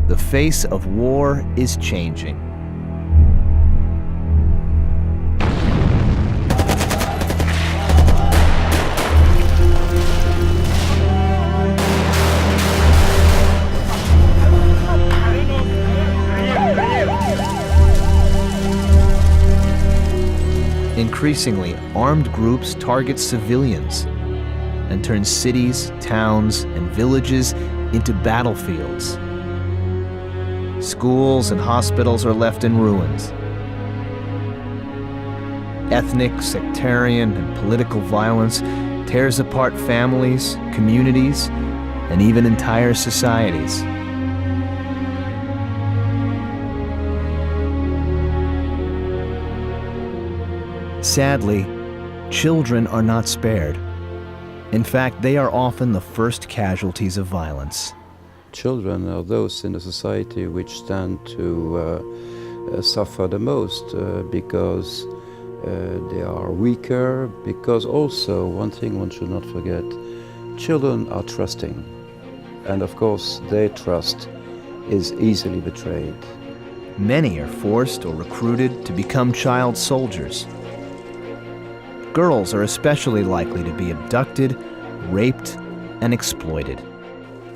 The face of war is changing. Increasingly, armed groups target civilians and turn cities, towns, and villages into battlefields. Schools and hospitals are left in ruins. Ethnic, sectarian, and political violence tears apart families, communities, and even entire societies. Sadly, children are not spared. In fact, they are often the first casualties of violence. Children are those in a society which stand to suffer the most because they are weaker, because also, one thing one should not forget, children are trusting. And of course, their trust is easily betrayed. Many are forced or recruited to become child soldiers. Girls are especially likely to be abducted, raped, and exploited.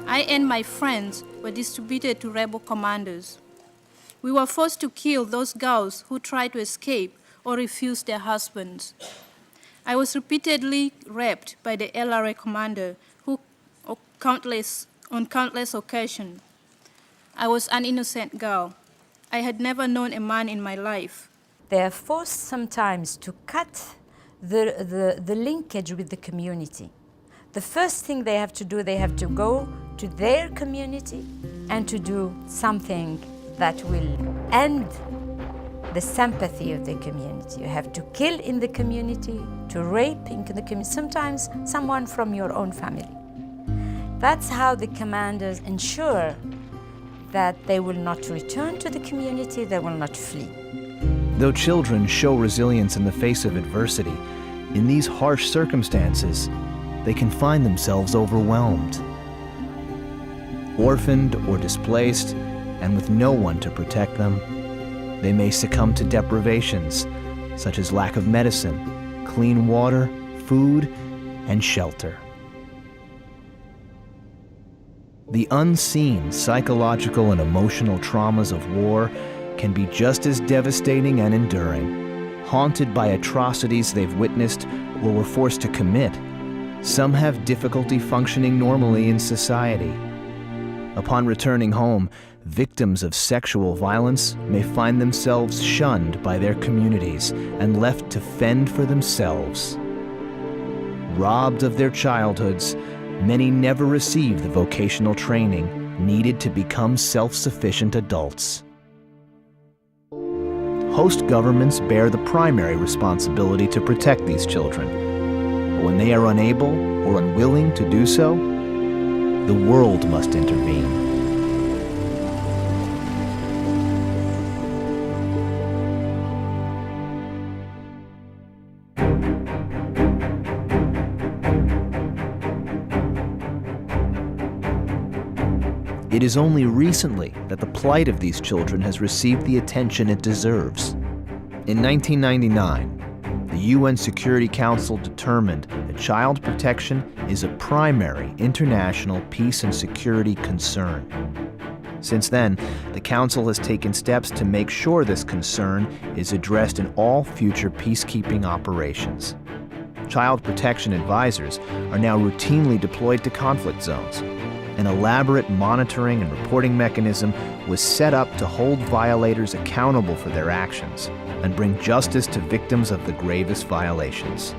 I and my friends were distributed to rebel commanders. We were forced to kill those girls who tried to escape or refused their husbands. I was repeatedly raped by the LRA commander who, on countless occasions. I was an innocent girl. I had never known a man in my life. They are forced sometimes to cut the linkage with the community. The first thing they have to do, they have to go to their community and to do something that will end the sympathy of the community. You have to kill in the community, to rape in the community, sometimes someone from your own family. That's how the commanders ensure that they will not return to the community, they will not flee. Though children show resilience in the face of adversity, in these harsh circumstances, they can find themselves overwhelmed. Orphaned or displaced, and with no one to protect them, they may succumb to deprivations, such as lack of medicine, clean water, food, and shelter. The unseen psychological and emotional traumas of war can be just as devastating and enduring. Haunted by atrocities they've witnessed or were forced to commit, some have difficulty functioning normally in society. Upon returning home, victims of sexual violence may find themselves shunned by their communities and left to fend for themselves. Robbed of their childhoods, many never receive the vocational training needed to become self-sufficient adults. Host governments bear the primary responsibility to protect these children. But when they are unable or unwilling to do so, the world must intervene. It is only recently that the plight of these children has received the attention it deserves. In 1999, the UN Security Council determined that child protection is a primary international peace and security concern. Since then, the Council has taken steps to make sure this concern is addressed in all future peacekeeping operations. Child protection advisors are now routinely deployed to conflict zones. An elaborate monitoring and reporting mechanism was set up to hold violators accountable for their actions and bring justice to victims of the gravest violations.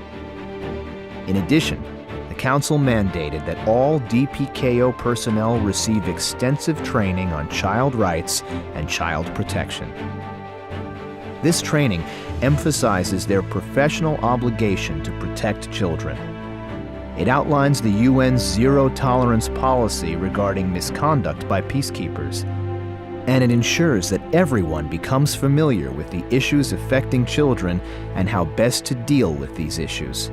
In addition, the Council mandated that all DPKO personnel receive extensive training on child rights and child protection. This training emphasizes their professional obligation to protect children. It outlines the UN's zero-tolerance policy regarding misconduct by peacekeepers, and it ensures that everyone becomes familiar with the issues affecting children and how best to deal with these issues.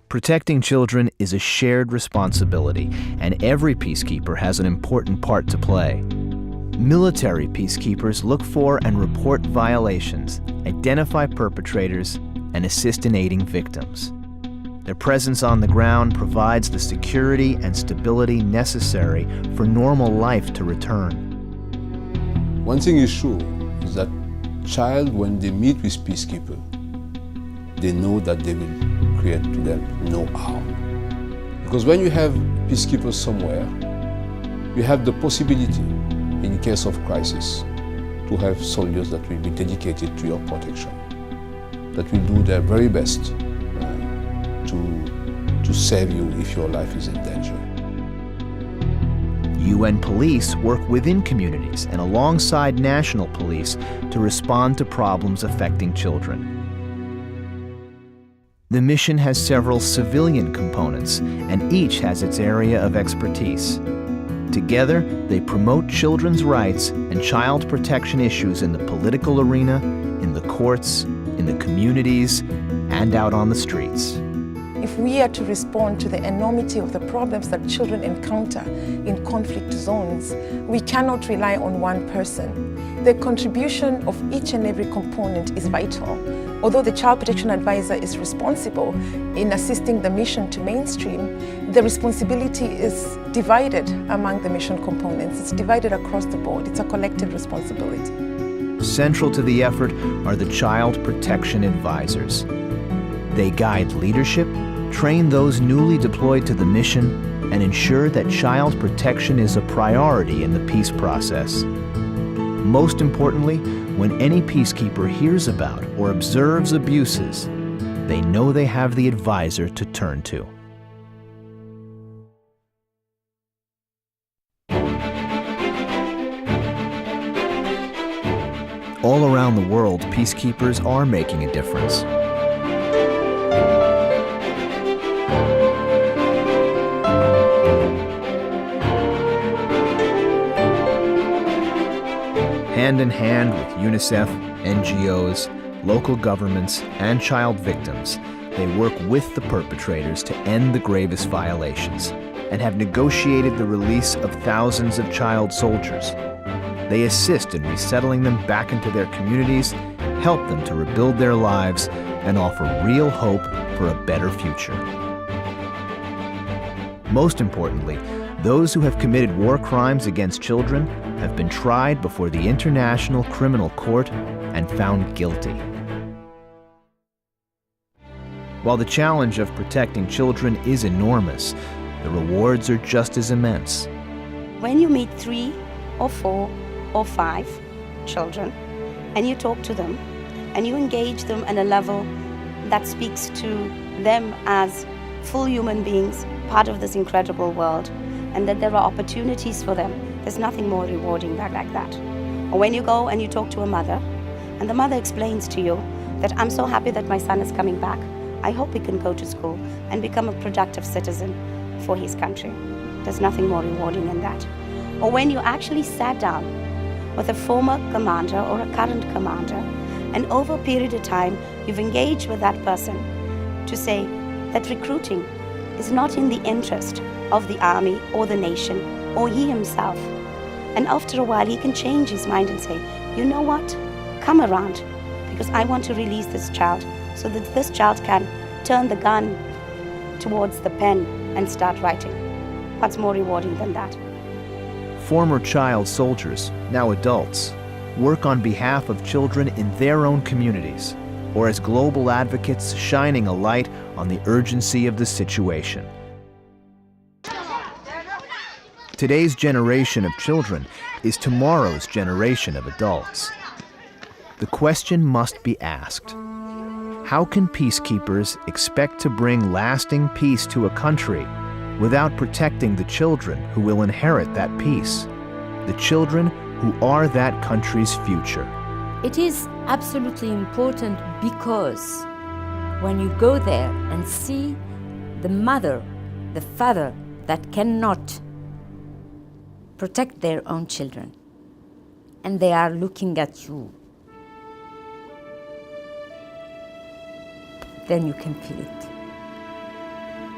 Protecting children is a shared responsibility, and every peacekeeper has an important part to play. Military peacekeepers look for and report violations, identify perpetrators, and assist in aiding victims. Their presence on the ground provides the security and stability necessary for normal life to return. One thing is sure is that child, when they meet with peacekeepers, they know that they will create to them no harm. Because when you have peacekeepers somewhere, you have the possibility, in case of crisis, to have soldiers that will be dedicated to your protection, that will do their very best to save you if your life is in danger. UN police work within communities and alongside national police to respond to problems affecting children. The mission has several civilian components, and each has its area of expertise. Together, they promote children's rights and child protection issues in the political arena, in the courts, in the communities, and out on the streets. If we are to respond to the enormity of the problems that children encounter in conflict zones, we cannot rely on one person. The contribution of each and every component is vital. Although the Child Protection Advisor is responsible in assisting the mission to mainstream, the responsibility is divided among the mission components. It's divided across the board. It's a collective responsibility. Central to the effort are the Child Protection Advisors. They guide leadership, train those newly deployed to the mission, and ensure that child protection is a priority in the peace process. Most importantly, when any peacekeeper hears about or observes abuses, they know they have the advisor to turn to. All around the world, peacekeepers are making a difference. Hand in hand with UNICEF, NGOs, local governments, and child victims, they work with the perpetrators to end the gravest violations and have negotiated the release of thousands of child soldiers. They assist in resettling them back into their communities, help them to rebuild their lives, and offer real hope for a better future. Most importantly, those who have committed war crimes against children have been tried before the International Criminal Court and found guilty. While the challenge of protecting children is enormous, the rewards are just as immense. When you meet 3 or 4 or 5 children and you talk to them and you engage them at a level that speaks to them as full human beings, part of this incredible world, and that there are opportunities for them, there's nothing more rewarding than like that. Or when you go and you talk to a mother, and the mother explains to you that I'm so happy that my son is coming back. I hope he can go to school and become a productive citizen for his country. There's nothing more rewarding than that. Or when you actually sat down with a former commander or a current commander, and over a period of time, you've engaged with that person to say that recruiting is not in the interest of the army or the nation or he himself. And after a while, he can change his mind and say, you know what, come around, because I want to release this child so that this child can turn the gun towards the pen and start writing. What's more rewarding than that? former child soldiers, now adults, work on behalf of children in their own communities, or as global advocates shining a light on the urgency of the situation. Today's generation of children is tomorrow's generation of adults. The question must be asked: how can peacekeepers expect to bring lasting peace to a country without protecting the children who will inherit that peace, the children who are that country's future? It is absolutely important because when you go there and see the mother, the father that cannot protect their own children, and they are looking at you, then you can feel it.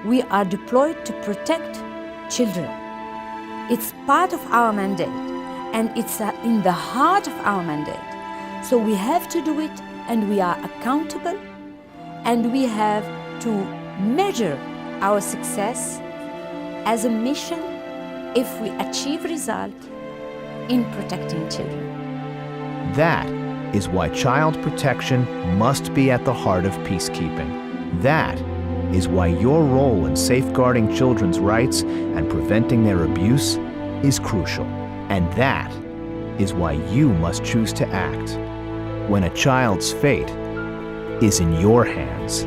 We are deployed to protect children. It's part of our mandate, and it's in the heart of our mandate. So we have to do it, and we are accountable, and we have to measure our success as a mission if we achieve result in protecting children. That is why child protection must be at the heart of peacekeeping. That is why your role in safeguarding children's rights and preventing their abuse is crucial. And that is why you must choose to act when a child's fate is in your hands.